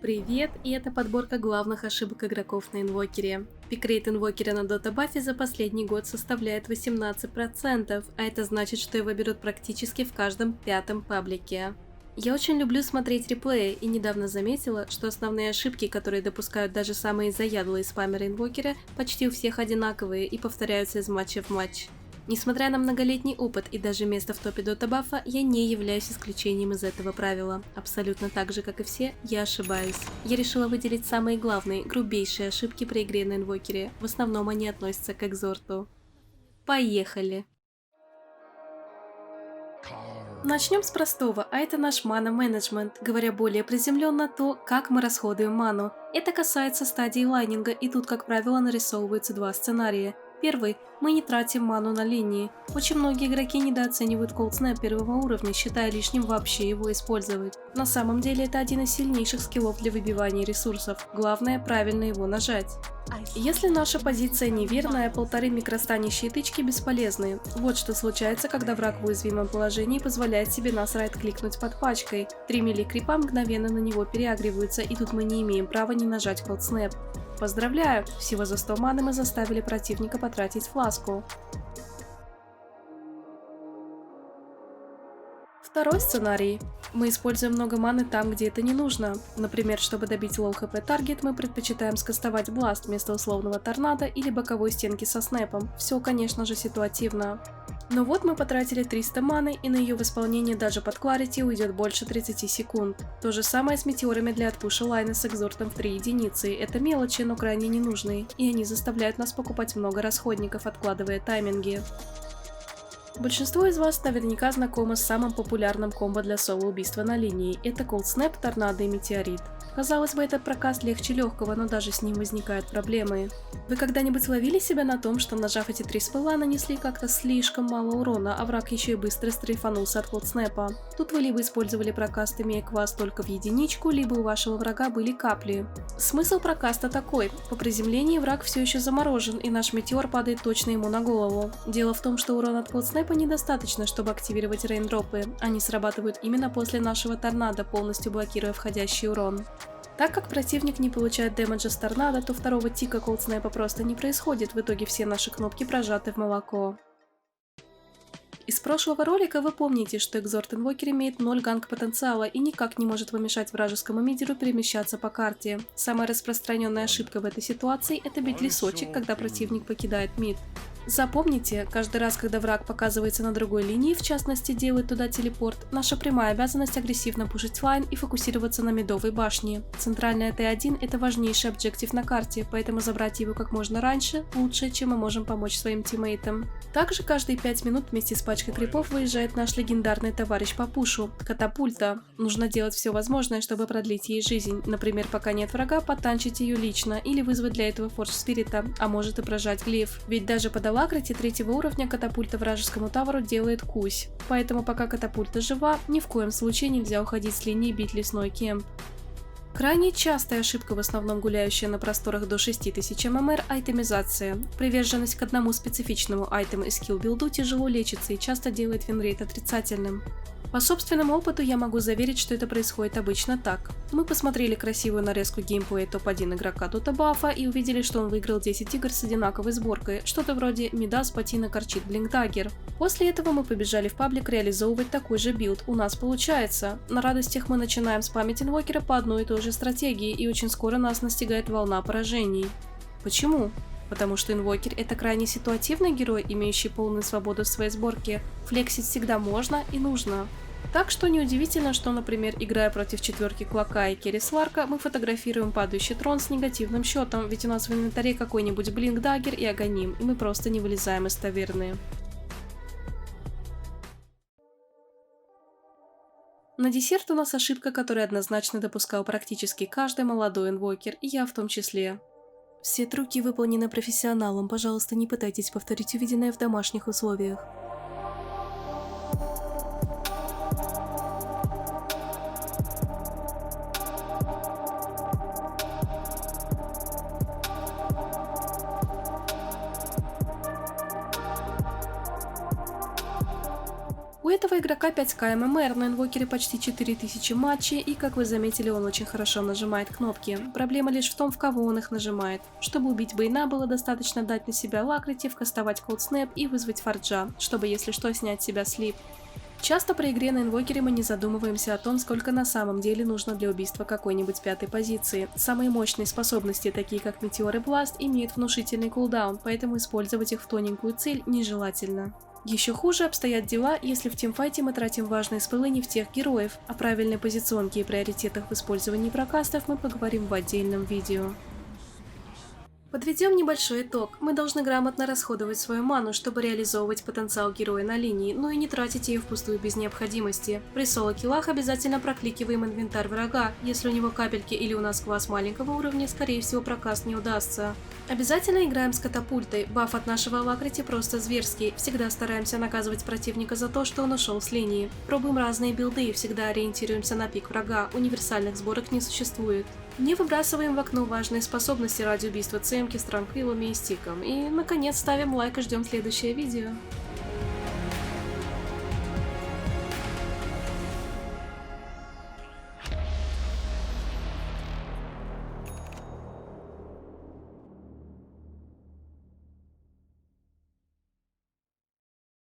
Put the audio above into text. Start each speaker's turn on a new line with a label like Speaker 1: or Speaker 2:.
Speaker 1: Привет, и это подборка главных ошибок игроков на инвокере. Пикрейт инвокера на дота-бафе за последний год составляет 18%, а это значит, что его берут практически в каждом пятом паблике. Я очень люблю смотреть реплеи и недавно заметила, что основные ошибки, которые допускают даже самые заядлые спамеры инвокера, почти у всех одинаковые и повторяются из матча в матч. Несмотря на многолетний опыт и даже место в топе дота-бафа, я не являюсь исключением из этого правила. Абсолютно так же, как и все, я ошибаюсь. Я решила выделить самые главные, грубейшие ошибки при игре на инвокере. В основном они относятся к экзорту. Поехали! Начнем с простого, а это наш мана-менеджмент, говоря более приземленно то, как мы расходуем ману. Это касается стадии лайнинга, и тут, как правило, нарисовываются два сценария. Первый – мы не тратим ману на линии. Очень многие игроки недооценивают колд-снэп первого уровня, считая лишним вообще его использовать. На самом деле это один из сильнейших скиллов для выбивания ресурсов. Главное – правильно его нажать. Если наша позиция неверная, 1,5 микростанищие тычки бесполезны. Вот что случается, когда враг в уязвимом положении позволяет себе нас райт-кликнуть под пачкой. 3 милли-крипа мгновенно на него переагриваются, и тут мы не имеем права не нажать колд-снэп. Поздравляю! Всего за 100 маны мы заставили противника потратить фласку. Второй сценарий. Мы используем много маны там, где это не нужно. Например, чтобы добить лоу хп таргет, мы предпочитаем скастовать бласт вместо условного торнадо или боковой стенки со снэпом. Все, конечно же, ситуативно. Но вот мы потратили 300 маны, и на ее восполнение даже под Clarity уйдет больше 30 секунд. То же самое с метеорами для отпуша лайна с экзортом в 3 единицы. Это мелочи, но крайне ненужные, и они заставляют нас покупать много расходников, откладывая тайминги. Большинство из вас наверняка знакомы с самым популярным комбо для соло-убийства на линии – это Cold Snap, Торнадо и Метеорит. Казалось бы, этот прокаст легче легкого, но даже с ним возникают проблемы. Вы когда-нибудь ловили себя на том, что, нажав эти 3 спыла, нанесли как-то слишком мало урона, а враг еще и быстро стрейфанулся от Cold Snap? Тут вы либо использовали прокаст, имея квас только в единичку, либо у вашего врага были капли. Смысл прокаста такой: по приземлении враг все еще заморожен, и наш метеор падает точно ему на голову. Дело в том, что урон от Cold Snap недостаточно, чтобы активировать рейндропы. Они срабатывают именно после нашего торнадо, полностью блокируя входящий урон. Так как противник не получает дэмэджа с торнадо, то второго тика Cold Snap просто не происходит, в итоге все наши кнопки прожаты в молоко. Из прошлого ролика вы помните, что Exort Invoker имеет 0 ганг потенциала и никак не может помешать вражескому мидеру перемещаться по карте. Самая распространенная ошибка в этой ситуации – это бить лесочек, когда противник покидает мид. Запомните, каждый раз, когда враг показывается на другой линии, в частности делает туда телепорт, наша прямая обязанность агрессивно пушить лайн и фокусироваться на мидовой башне. Центральная Т1 – это важнейший объектив на карте, поэтому забрать его как можно раньше лучше, чем мы можем помочь своим тиммейтам. Также каждые 5 минут вместе с пачкой крипов выезжает наш легендарный товарищ по пушу – Катапульта. Нужно делать все возможное, чтобы продлить ей жизнь, например, пока нет врага, потанчить ее лично или вызвать для этого форс спирита, а может и прожать глиф, ведь даже под Лакрите 3 уровня катапульта вражескому таверу делает кусь, поэтому пока катапульта жива, ни в коем случае нельзя уходить с линии и бить лесной кемп. Крайне частая ошибка, в основном гуляющая на просторах до 6000 ММР – айтемизация. Приверженность к одному специфичному айтему и скилл-билду тяжело лечится и часто делает винрейт отрицательным. По собственному опыту я могу заверить, что это происходит обычно так. Мы посмотрели красивую нарезку геймплея топ-1 игрока дота-бафа и увидели, что он выиграл 10 игр с одинаковой сборкой, что-то вроде Мидас, Патина, Корчит, Блинкдаггер. После этого мы побежали в паблик реализовывать такой же билд. У нас получается. На радостях мы начинаем спамить инвокера по одной и той же стратегии, и очень скоро нас настигает волна поражений. Почему? Потому что инвокер – это крайне ситуативный герой, имеющий полную свободу в своей сборке. Флексить всегда можно и нужно. Так что неудивительно, что, например, играя против четверки Клока и Керри Сварка, мы фотографируем падающий трон с негативным счетом, ведь у нас в инвентаре какой-нибудь Блинкдаггер и Аганим, и мы просто не вылезаем из таверны. На десерт у нас ошибка, которую однозначно допускал практически каждый молодой инвокер, и я в том числе. Все трюки выполнены профессионалом, пожалуйста, не пытайтесь повторить увиденное в домашних условиях. У этого игрока 5к ММР, на инвокере почти 4000 матчей, и как вы заметили, он очень хорошо нажимает кнопки. Проблема лишь в том, в кого он их нажимает. Чтобы убить Бэйна, было достаточно дать на себя лакрити, вкастовать Cold Snap и вызвать Форджа, чтобы если что снять с себя слип. Часто при игре на инвокере мы не задумываемся о том, сколько на самом деле нужно для убийства какой-нибудь пятой позиции. Самые мощные способности, такие как Метеор и Бласт, имеют внушительный кулдаун, поэтому использовать их в тоненькую цель нежелательно. Еще хуже обстоят дела, если в тимфайте мы тратим важные спылы не в тех героев. О правильной позиционке и приоритетах в использовании прокастов мы поговорим в отдельном видео. Подведем небольшой итог. Мы должны грамотно расходовать свою ману, чтобы реализовывать потенциал героя на линии, но и не тратить ее впустую без необходимости. При соло-киллах обязательно прокликиваем инвентарь врага. Если у него капельки или у нас квас маленького уровня, скорее всего прокаст не удастся. Обязательно играем с катапультой. Баф от нашего лакрити просто зверский. Всегда стараемся наказывать противника за то, что он ушел с линии. Пробуем разные билды и всегда ориентируемся на пик врага. Универсальных сборок не существует. Не выбрасываем в окно важные способности ради убийства цемки с транквилами и стиком. И, наконец, ставим лайк и ждем следующее видео.